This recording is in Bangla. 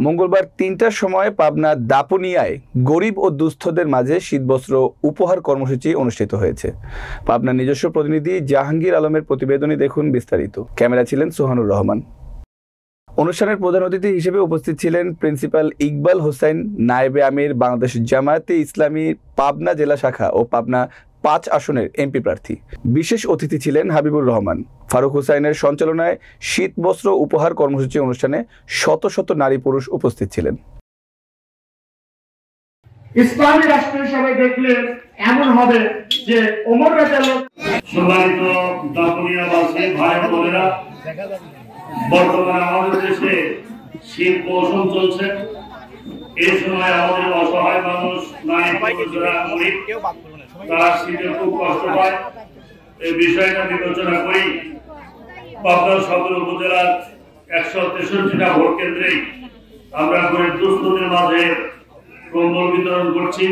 মঙ্গলবার ৩টার সময় পাবনা দাপুনিয়ায় গরিব ও দুস্থদের মাঝে শীতবস্ত্র উপহার কর্মসূচি অনুষ্ঠিত হয়েছে। পাবনার নিজস্ব প্রতিনিধি জাহাঙ্গীর আলমের প্রতিবেদনে দেখুন বিস্তারিত। ক্যামেরা ছিলেন সোহানুর রহমান। অনুষ্ঠানের প্রধান অতিথি হিসেবে উপস্থিত ছিলেন প্রিন্সিপাল ইকবাল হোসেন, নায়েবে আমির, বাংলাদেশ জামায়াতে ইসলামী পাবনা জেলা শাখা ও পাবনা ৫ আসনের এমপি প্রার্থী। বিশেষ অতিথি ছিলেন হাবিবুর রহমান। ফারুক হুসাইনের সঞ্চালনায় শীতবস্ত্র উপহার কর্মসূচি অনুষ্ঠানে শত শত নারী পুরুষ উপস্থিত ছিলেন। ইসলামী রাষ্ট্র হিসেবে দেখলে এমন হবে যে ওমর রাদিয়াল্লাহু সম্মানিত দাপুনিয়াবাসী ভাই বোনেরা, বর্তমানে আমাদের দেশে শীত মৌসুম চলছে। এই সময় আমাদের অসহায় মানুষ, নারী পুরুষরা, গরিব, তারা শীতে খুব কষ্ট পায়। এই বিষয়টা বিবেচনা করি পাবনা সদর উপজেলার ১৬৩টা ভোট কেন্দ্রে আমরা গরিব দুস্থদের মাঝে কম্বল বিতরণ করছি।